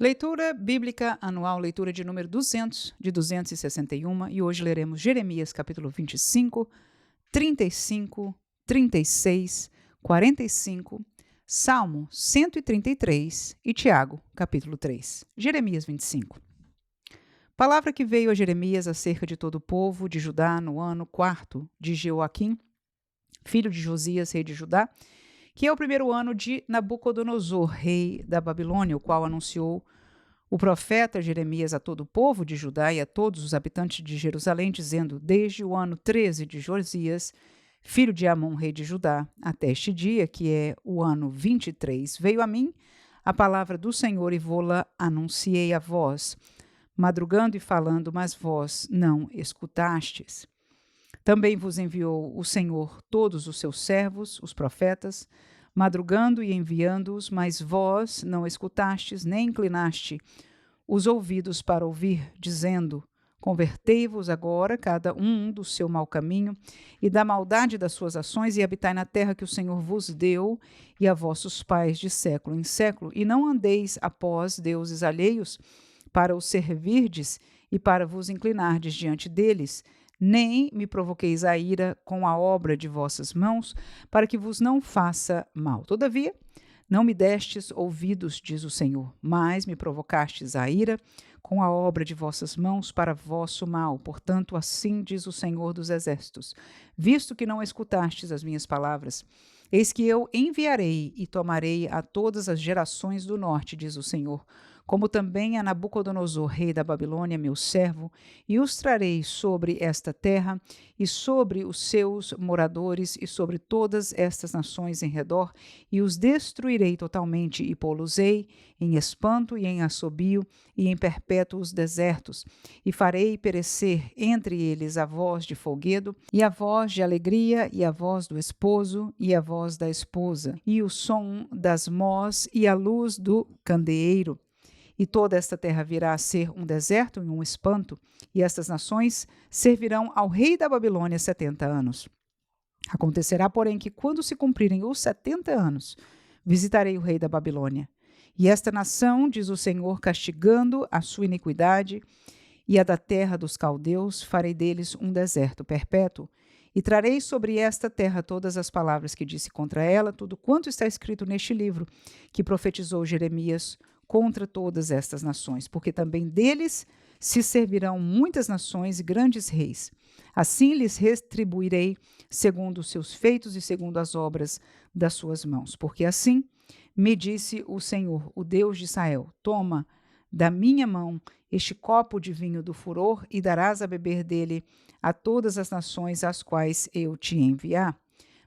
Leitura bíblica anual, leitura de número 200, de 261, e hoje leremos Jeremias capítulo 25, 35, 36, 45, Salmo 133 e Tiago capítulo 3. Jeremias 25. Palavra que veio a Jeremias acerca de todo o povo de Judá no ano quarto de Jeoaquim, filho de Josias, rei de Judá, que é o primeiro ano de Nabucodonosor, rei da Babilônia, o qual anunciou o profeta Jeremias a todo o povo de Judá e a todos os habitantes de Jerusalém, dizendo: desde o ano 13 de Josias, filho de Amon, rei de Judá, até este dia, que é o ano 23, veio a mim a palavra do Senhor e vô-la anunciei a vós, madrugando e falando, mas vós não escutastes. Também vos enviou o Senhor todos os seus servos, os profetas, madrugando e enviando-os, mas vós não escutastes, nem inclinaste os ouvidos para ouvir, dizendo: convertei-vos agora, cada um do seu mau caminho e da maldade das suas ações, e habitai na terra que o Senhor vos deu e a vossos pais de século em século, e não andeis após deuses alheios para os servirdes e para vos inclinardes diante deles, nem me provoqueis a ira com a obra de vossas mãos, para que vos não faça mal. Todavia, não me destes ouvidos, diz o Senhor, mas me provocastes a ira com a obra de vossas mãos para vosso mal. Portanto, assim diz o Senhor dos Exércitos: visto que não escutastes as minhas palavras, eis que eu enviarei e tomarei a todas as gerações do norte, diz o Senhor, como também a Nabucodonosor, rei da Babilônia, meu servo, e os trarei sobre esta terra e sobre os seus moradores e sobre todas estas nações em redor, e os destruirei totalmente e pô-los-ei em espanto e em assobio e em perpétuos desertos, e farei perecer entre eles a voz de folguedo e a voz de alegria e a voz do esposo e a voz da esposa, e o som das mós e a luz do candeeiro. E toda esta terra virá a ser um deserto e um espanto, e estas nações servirão ao rei da Babilônia 70 anos. Acontecerá, porém, que quando se cumprirem os 70 anos, visitarei o rei da Babilônia. E esta nação, diz o Senhor, castigando a sua iniquidade e a da terra dos caldeus, farei deles um deserto perpétuo, e trarei sobre esta terra todas as palavras que disse contra ela, tudo quanto está escrito neste livro, que profetizou Jeremias contra todas estas nações, porque também deles se servirão muitas nações e grandes reis. Assim lhes retribuirei segundo os seus feitos e segundo as obras das suas mãos. Porque assim me disse o Senhor, o Deus de Israel: toma da minha mão este copo de vinho do furor e darás a beber dele a todas as nações às quais eu te enviar,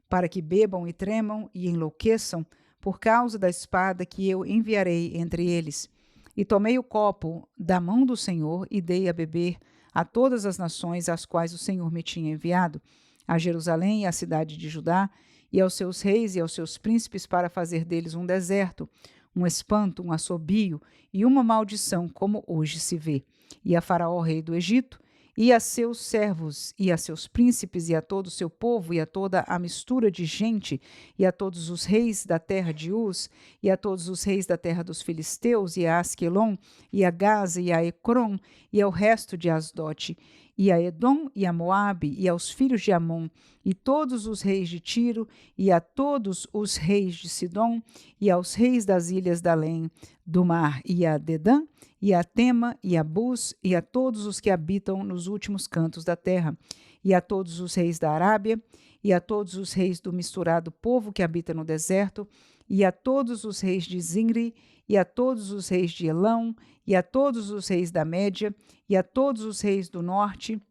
para que bebam e tremam e enlouqueçam por causa da espada que eu enviarei entre eles. E tomei o copo da mão do Senhor e dei a beber a todas as nações às quais o Senhor me tinha enviado, a Jerusalém e à cidade de Judá, e aos seus reis e aos seus príncipes, para fazer deles um deserto, um espanto, um assobio e uma maldição, como hoje se vê. E a Faraó, rei do Egito, e a seus servos, e a seus príncipes, e a todo o seu povo, e a toda a mistura de gente, e a todos os reis da terra de Uz, e a todos os reis da terra dos filisteus, e a Asquelon, e a Gaza, e a Ecrom, e ao resto de Asdote, e a Edom, e a Moabe, e aos filhos de Amon, e todos os reis de Tiro, e a todos os reis de Sidom, e aos reis das ilhas da além do mar, e a Dedã, e a Tema, e a Bus, e a todos os que habitam nos últimos cantos da terra, e a todos os reis da Arábia, e a todos os reis do misturado povo que habita no deserto, e a todos os reis de Zinri, e a todos os reis de Elão, e a todos os reis da Média, e a todos os reis do norte,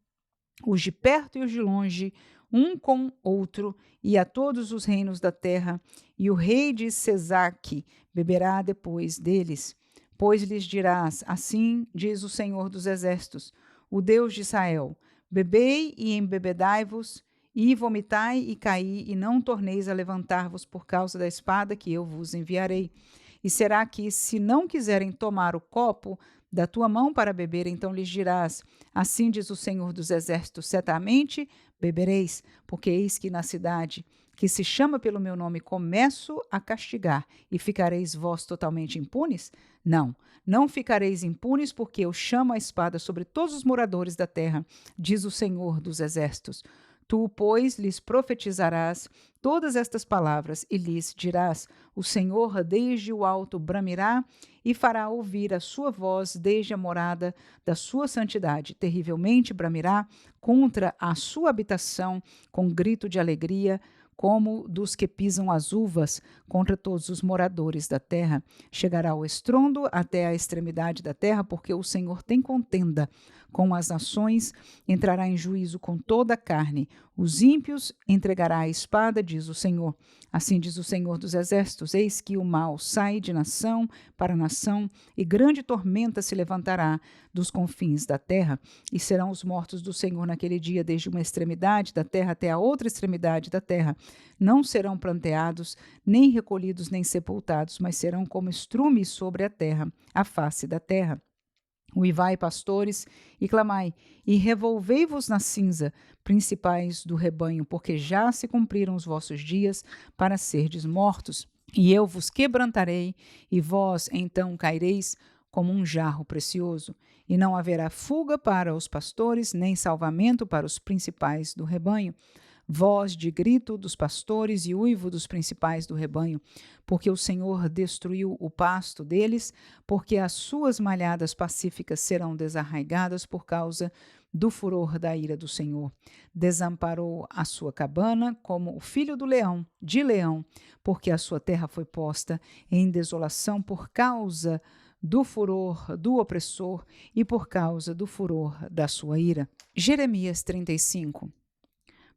os de perto e os de longe, um com outro, e a todos os reinos da terra, e o rei de Sesaque beberá depois deles. Pois lhes dirás: assim diz o Senhor dos Exércitos, o Deus de Israel: bebei e embebedai-vos, e vomitai e caí, e não torneis a levantar-vos por causa da espada que eu vos enviarei. E será que, se não quiserem tomar o copo da tua mão para beber, então lhes dirás: assim diz o Senhor dos Exércitos: certamente bebereis, porque eis que na cidade que se chama pelo meu nome, começo a castigar, e ficareis vós totalmente impunes? Não, não ficareis impunes, porque eu chamo a espada sobre todos os moradores da terra, diz o Senhor dos Exércitos. Tu, pois, lhes profetizarás todas estas palavras e lhes dirás: o Senhor desde o alto bramirá e fará ouvir a sua voz desde a morada da sua santidade. Terrivelmente bramirá contra a sua habitação com grito de alegria, como dos que pisam as uvas contra todos os moradores da terra. Chegará o estrondo até a extremidade da terra, porque o Senhor tem contenda com as nações, entrará em juízo com toda a carne. Os ímpios entregará a espada, diz o Senhor. Assim diz o Senhor dos Exércitos: eis que o mal sai de nação para nação, e grande tormenta se levantará dos confins da terra, e serão os mortos do Senhor naquele dia, desde uma extremidade da terra até a outra extremidade da terra. Não serão planteados, nem recolhidos, nem sepultados, mas serão como estrumes sobre a terra, a face da terra. Uivai, pastores, e clamai, e revolvei-vos na cinza, principais do rebanho, porque já se cumpriram os vossos dias para serdes mortos. E eu vos quebrantarei, e vós então caireis como um jarro precioso. E não haverá fuga para os pastores, nem salvamento para os principais do rebanho. Voz de grito dos pastores e uivo dos principais do rebanho, porque o Senhor destruiu o pasto deles, porque as suas malhadas pacíficas serão desarraigadas por causa do furor da ira do Senhor. Desamparou a sua cabana como o filho do leão, de leão, porque a sua terra foi posta em desolação por causa do furor do opressor e por causa do furor da sua ira. Jeremias 35.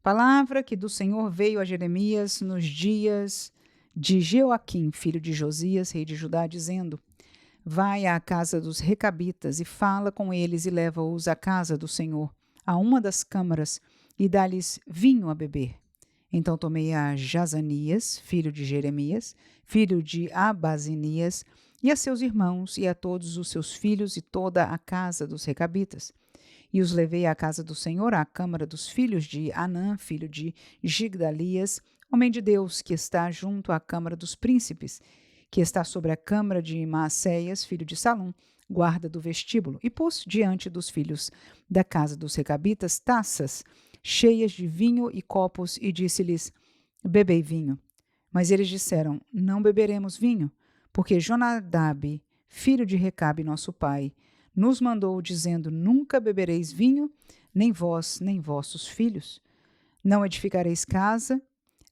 Palavra que do Senhor veio a Jeremias nos dias de Jeoaquim, filho de Josias, rei de Judá, dizendo: vai à casa dos recabitas e fala com eles e leva-os à casa do Senhor, a uma das câmaras, e dá-lhes vinho a beber. Então tomei a Jazanias, filho de Jeremias, filho de Abazinias, e a seus irmãos, e a todos os seus filhos, e toda a casa dos recabitas. E os levei à casa do Senhor, à câmara dos filhos de Anã, filho de Gigdalias, homem de Deus, que está junto à câmara dos príncipes, que está sobre a câmara de Maacéias, filho de Salum, guarda do vestíbulo. E pus diante dos filhos da casa dos recabitas taças cheias de vinho e copos, e disse-lhes: bebei vinho. Mas eles disseram: não beberemos vinho, porque Jonadab, filho de Recabe, nosso pai, nos mandou, dizendo: nunca bebereis vinho, nem vós, nem vossos filhos. Não edificareis casa,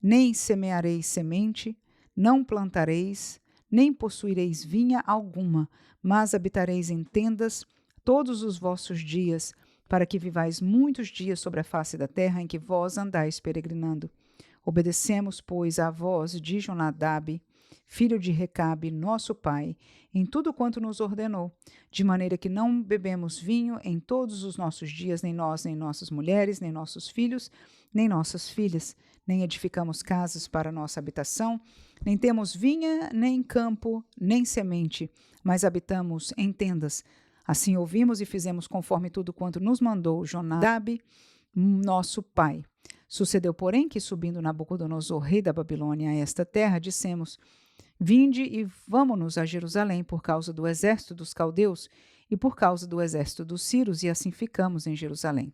nem semeareis semente, não plantareis, nem possuireis vinha alguma, mas habitareis em tendas todos os vossos dias, para que vivais muitos dias sobre a face da terra em que vós andais peregrinando. Obedecemos, pois, à voz de Jonadab, filho de Recabe, nosso pai, em tudo quanto nos ordenou, de maneira que não bebemos vinho em todos os nossos dias, nem nós, nem nossas mulheres, nem nossos filhos, nem nossas filhas, nem edificamos casas para nossa habitação, nem temos vinha, nem campo, nem semente, mas habitamos em tendas. Assim ouvimos e fizemos conforme tudo quanto nos mandou Jonadab, nosso pai. Sucedeu, porém, que, subindo Nabucodonosor, rei da Babilônia, a esta terra, dissemos: vinde e vamo-nos a Jerusalém por causa do exército dos caldeus e por causa do exército dos sírios, e assim ficamos em Jerusalém.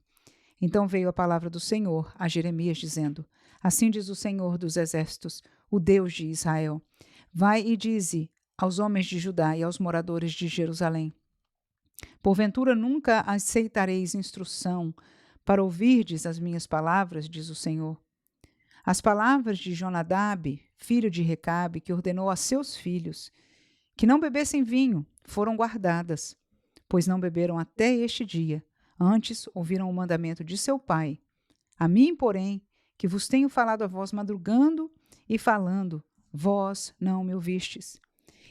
Então veio a palavra do Senhor a Jeremias, dizendo: assim diz o Senhor dos exércitos, o Deus de Israel: vai e dize aos homens de Judá e aos moradores de Jerusalém: porventura nunca aceitareis instrução para ouvirdes as minhas palavras, diz o Senhor. As palavras de Jonadab, filho de Recabe, que ordenou a seus filhos que não bebessem vinho, foram guardadas, pois não beberam até este dia. Antes ouviram o mandamento de seu pai. A mim, porém, que vos tenho falado a vós madrugando e falando, vós não me ouvistes.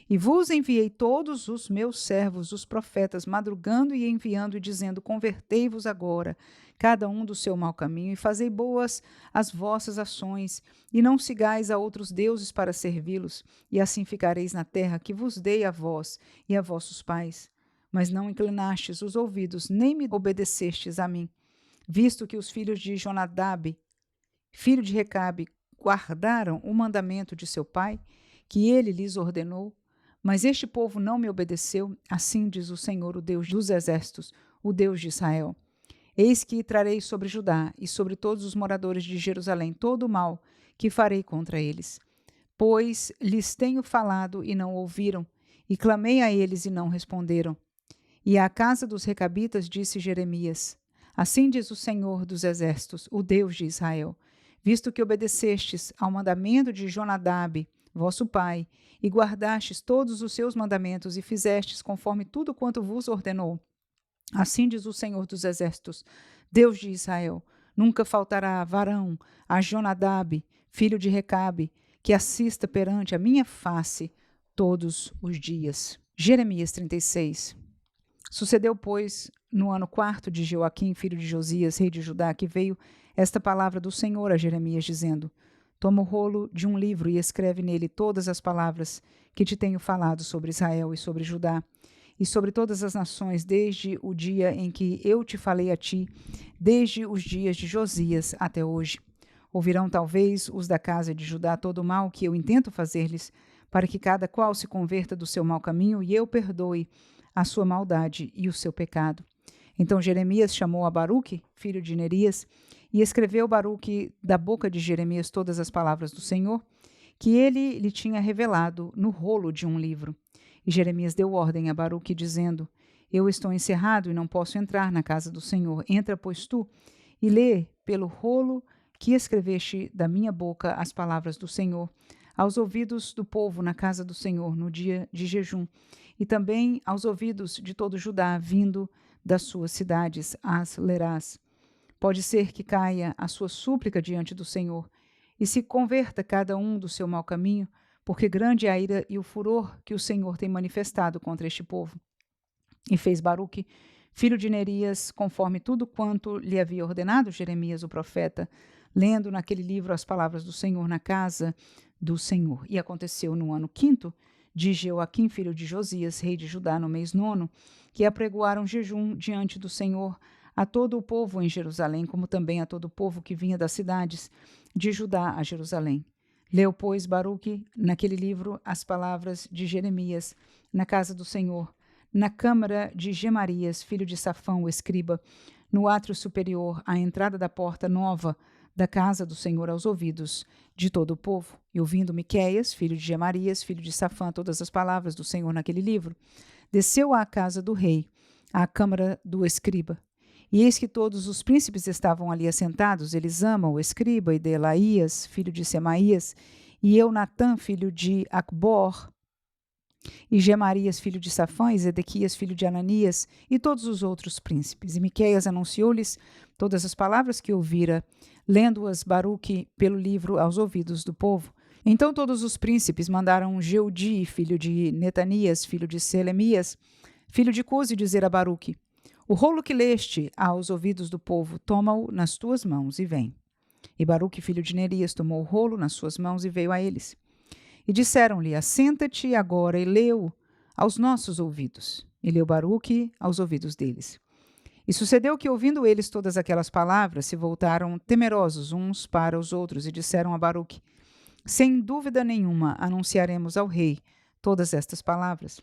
E vos enviei todos os meus servos, os profetas, madrugando e enviando e dizendo: convertei-vos agora, cada um do seu mau caminho, e fazei boas as vossas ações, e não sigais a outros deuses para servi-los, e assim ficareis na terra que vos dei a vós e a vossos pais. Mas não inclinastes os ouvidos, nem me obedecestes a mim, visto que os filhos de Jonadab, filho de Recabe, guardaram o mandamento de seu pai, que ele lhes ordenou? Mas este povo não me obedeceu, assim diz o Senhor, o Deus dos exércitos, o Deus de Israel. Eis que trarei sobre Judá e sobre todos os moradores de Jerusalém todo o mal que farei contra eles. Pois lhes tenho falado e não ouviram, e clamei a eles e não responderam. E à casa dos recabitas disse Jeremias: Assim diz o Senhor dos exércitos, o Deus de Israel, visto que obedecestes ao mandamento de Jonadab, vosso pai, e guardastes todos os seus mandamentos e fizestes conforme tudo quanto vos ordenou. Assim diz o Senhor dos exércitos, Deus de Israel, nunca faltará varão a Jonadab, filho de Recabe, que assista perante a minha face todos os dias. Jeremias 36. Sucedeu, pois, no ano 4 de Joaquim, filho de Josias, rei de Judá, que veio esta palavra do Senhor a Jeremias, dizendo: Toma o rolo de um livro e escreve nele todas as palavras que te tenho falado sobre Israel e sobre Judá, e sobre todas as nações, desde o dia em que eu te falei a ti, desde os dias de Josias até hoje. Ouvirão talvez os da casa de Judá todo o mal que eu intento fazer-lhes, para que cada qual se converta do seu mau caminho e eu perdoe a sua maldade e o seu pecado. Então Jeremias chamou a Baruque, filho de Nerias, e escreveu Baruque da boca de Jeremias todas as palavras do Senhor, que ele lhe tinha revelado no rolo de um livro. E Jeremias deu ordem a Baruque, dizendo: Eu estou encerrado e não posso entrar na casa do Senhor. Entra, pois, tu, e lê pelo rolo que escreveste da minha boca as palavras do Senhor, aos ouvidos do povo na casa do Senhor, no dia de jejum, e também aos ouvidos de todo Judá, vindo das suas cidades, as lerás. Pode ser que caia a sua súplica diante do Senhor, e se converta cada um do seu mau caminho, porque grande é a ira e o furor que o Senhor tem manifestado contra este povo. E fez Baruque, filho de Nerias, conforme tudo quanto lhe havia ordenado Jeremias, o profeta, lendo naquele livro as palavras do Senhor na casa do Senhor. E aconteceu no ano 5º de Joaquim, filho de Josias, rei de Judá, no mês 9º, que apregoaram jejum diante do Senhor a todo o povo em Jerusalém, como também a todo o povo que vinha das cidades de Judá a Jerusalém. Leu, pois, Baruque naquele livro as palavras de Jeremias na casa do Senhor, na câmara de Gemarias, filho de Safão, o escriba, no átrio superior, à entrada da porta nova da casa do Senhor, aos ouvidos de todo o povo. E ouvindo Miqueias, filho de Gemarias, filho de Safã, todas as palavras do Senhor naquele livro, desceu à casa do rei, à câmara do escriba. E eis que todos os príncipes estavam ali assentados, Elisama, o escriba, e Delaías, filho de Semaías, e Eunatã, filho de Acbor, e Gemarias, filho de Safã, e Zedequias, filho de Ananias, e todos os outros príncipes. E Miqueias anunciou-lhes todas as palavras que ouvira, lendo-as Baruque pelo livro aos ouvidos do povo. Então todos os príncipes mandaram Jeudi, filho de Netanias, filho de Selemias, filho de Cusi, dizer a Baruque: O rolo que leste aos ouvidos do povo, toma-o nas tuas mãos e vem. E Baruque, filho de Nerias, tomou o rolo nas suas mãos e veio a eles. E disseram-lhe: Assenta-te agora e leu aos nossos ouvidos. E leu Baruque aos ouvidos deles. E sucedeu que, ouvindo eles todas aquelas palavras, se voltaram temerosos uns para os outros e disseram a Baruque: Sem dúvida nenhuma anunciaremos ao rei todas estas palavras.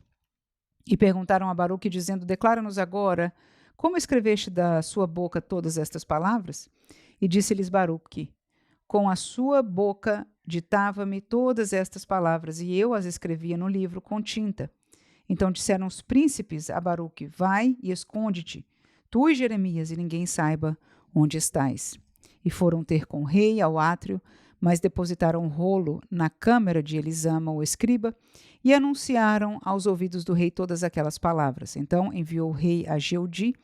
E perguntaram a Baruque, dizendo: Declara-nos agora como escreveste da sua boca todas estas palavras? E disse-lhes Baruque: Com a sua boca ditava-me todas estas palavras, e eu as escrevia no livro com tinta. Então disseram os príncipes a Baruque: Vai e esconde-te, tu e Jeremias, e ninguém saiba onde estais. E foram ter com o rei ao átrio, mas depositaram o rolo na câmara de Elisama, o escriba, e anunciaram aos ouvidos do rei todas aquelas palavras. Então enviou o rei a Jeudi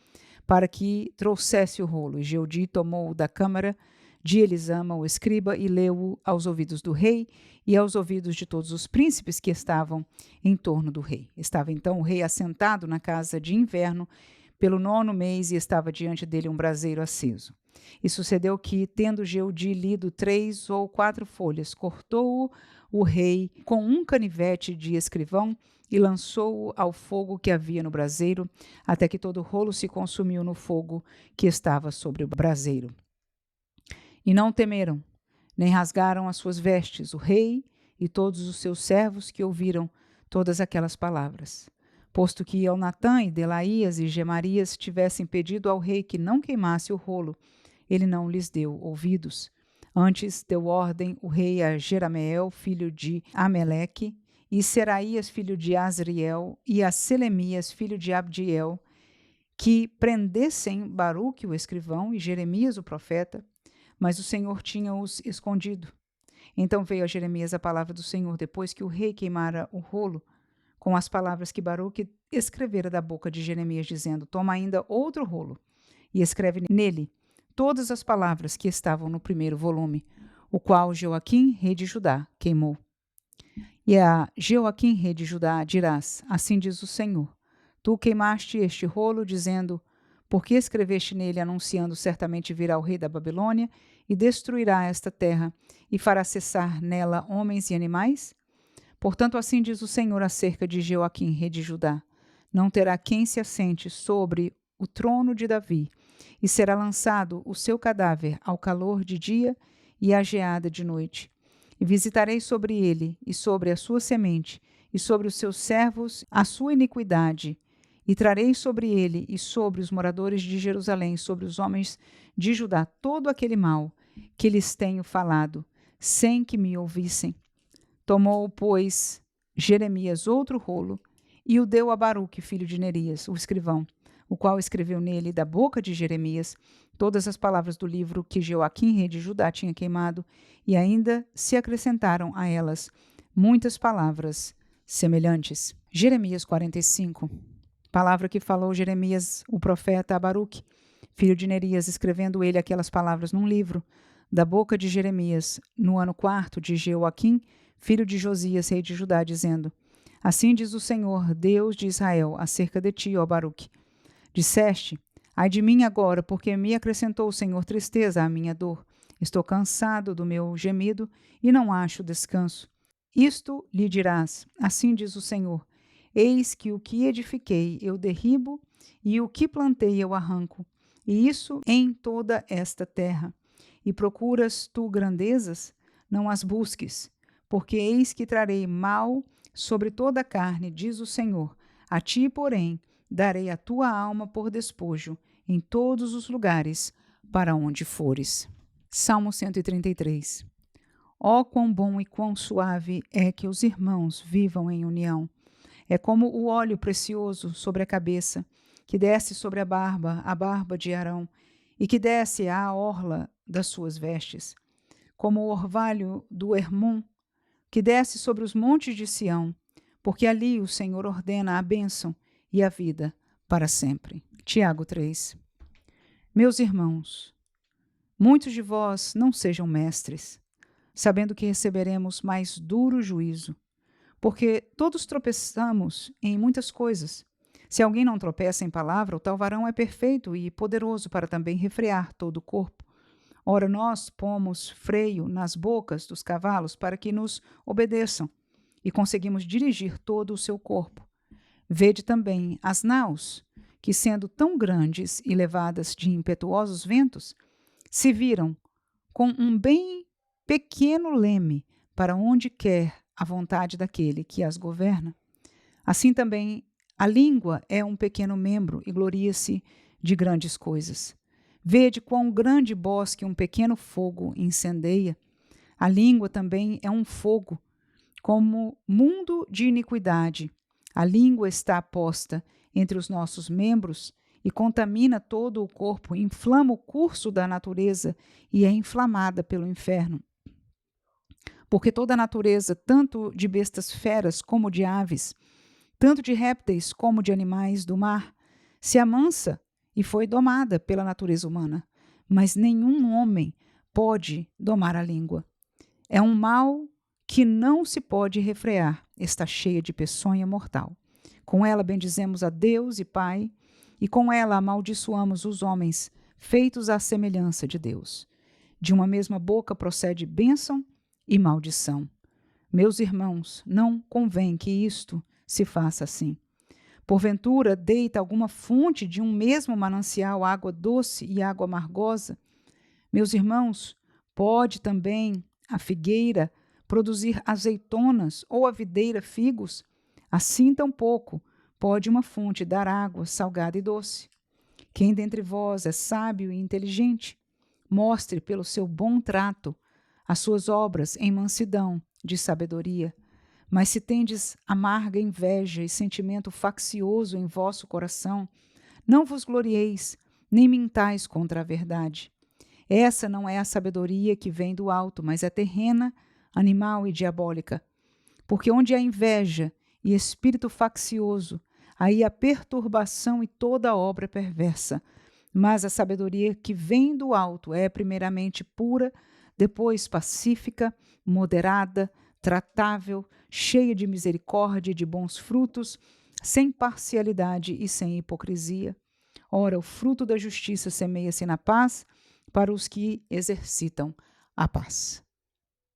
para que trouxesse o rolo, e Jeudi tomou-o da câmara de Elisama, o escriba, e leu-o aos ouvidos do rei e aos ouvidos de todos os príncipes que estavam em torno do rei. Estava então o rei assentado na casa de inverno pelo 9º mês, e estava diante dele um braseiro aceso. E sucedeu que, tendo Jeudi lido 3 ou 4 folhas, cortou-o o rei com um canivete de escrivão e lançou-o ao fogo que havia no braseiro, até que todo o rolo se consumiu no fogo que estava sobre o braseiro. E não temeram, nem rasgaram as suas vestes, o rei e todos os seus servos que ouviram todas aquelas palavras. Posto que Elnatã e Delaías e Gemarias tivessem pedido ao rei que não queimasse o rolo, ele não lhes deu ouvidos. Antes deu ordem o rei a Jerameel, filho de Ameleque, e Seraías, filho de Azriel, e a Selemias, filho de Abdiel, que prendessem Baruque, o escrivão, e Jeremias, o profeta, mas o Senhor tinha-os escondido. Então veio a Jeremias a palavra do Senhor, depois que o rei queimara o rolo, com as palavras que Baruque escrevera da boca de Jeremias, dizendo: Toma ainda outro rolo, e escreve nele todas as palavras que estavam no primeiro volume, o qual Joaquim, rei de Judá, queimou. E a Joaquim, rei de Judá, dirás: Assim diz o Senhor: Tu queimaste este rolo, dizendo: Por que escreveste nele, anunciando certamente virá o rei da Babilônia e destruirá esta terra e fará cessar nela homens e animais? Portanto, assim diz o Senhor acerca de Joaquim, rei de Judá: Não terá quem se assente sobre o trono de Davi, e será lançado o seu cadáver ao calor de dia e à geada de noite. E visitarei sobre ele e sobre a sua semente e sobre os seus servos a sua iniquidade, e trarei sobre ele e sobre os moradores de Jerusalém, sobre os homens de Judá, todo aquele mal que lhes tenho falado, sem que me ouvissem. Tomou, pois, Jeremias outro rolo e o deu a Baruque, filho de Nerias, o escrivão, o qual escreveu nele, da boca de Jeremias, todas as palavras do livro que Joaquim, rei de Judá, tinha queimado, e ainda se acrescentaram a elas muitas palavras semelhantes. Jeremias 45. Palavra que falou Jeremias, o profeta, a Baruque, filho de Nerias, escrevendo ele aquelas palavras num livro, da boca de Jeremias, no ano 4 de Joaquim, filho de Josias, rei de Judá, dizendo: Assim diz o Senhor, Deus de Israel, acerca de ti, ó Baruque. Disseste: Ai de mim agora, porque me acrescentou o Senhor tristeza à minha dor. Estou cansado do meu gemido e não acho descanso. Isto lhe dirás: Assim diz o Senhor: Eis que o que edifiquei eu derribo, e o que plantei eu arranco, e isso em toda esta terra. E procuras tu grandezas? Não as busques, porque eis que trarei mal sobre toda a carne, diz o Senhor. A ti, porém, darei a tua alma por despojo em todos os lugares para onde fores. Salmo 133. Ó, quão bom e quão suave é que os irmãos vivam em união. É como o óleo precioso sobre a cabeça, que desce sobre a barba de Arão, e que desce à orla das suas vestes. Como o orvalho do Hermon, que desce sobre os montes de Sião, porque ali o Senhor ordena a bênção e a vida para sempre. Tiago 3. Meus irmãos, muitos de vós não sejam mestres, sabendo que receberemos mais duro juízo, porque todos tropeçamos em muitas coisas. Se alguém não tropeça em palavra, o tal varão é perfeito e poderoso para também refrear todo o corpo. Ora, nós pomos freio nas bocas dos cavalos para que nos obedeçam, e conseguimos dirigir todo o seu corpo. Vede também as naus, que sendo tão grandes e levadas de impetuosos ventos, se viram com um bem pequeno leme para onde quer a vontade daquele que as governa. Assim também a língua é um pequeno membro e gloria-se de grandes coisas. Vede quão grande bosque um pequeno fogo incendeia. A língua também é um fogo, como mundo de iniquidade. A língua está posta entre os nossos membros e contamina todo o corpo, inflama o curso da natureza e é inflamada pelo inferno. Porque toda a natureza, tanto de bestas feras como de aves, tanto de répteis como de animais do mar, se amansa e foi domada pela natureza humana. Mas nenhum homem pode domar a língua. É um mal que não se pode refrear, está cheia de peçonha mortal. Com ela bendizemos a Deus e Pai, e com ela amaldiçoamos os homens, feitos à semelhança de Deus. De uma mesma boca procede bênção e maldição. Meus irmãos, não convém que isto se faça assim. Porventura, deita alguma fonte de um mesmo manancial água doce e água amargosa? Meus irmãos, pode também a figueira produzir azeitonas ou a videira figos, assim tampouco pode uma fonte dar água salgada e doce. Quem dentre vós é sábio e inteligente, mostre pelo seu bom trato as suas obras em mansidão de sabedoria. Mas se tendes amarga inveja e sentimento faccioso em vosso coração, não vos glorieis, nem mintais contra a verdade. Essa não é a sabedoria que vem do alto, mas é terrena, animal e diabólica. Porque onde há inveja e espírito faccioso, aí há perturbação e toda obra perversa. Mas a sabedoria que vem do alto é primeiramente pura, depois pacífica, moderada, tratável, cheia de misericórdia e de bons frutos, sem parcialidade e sem hipocrisia. Ora, o fruto da justiça semeia-se na paz para os que exercitam a paz.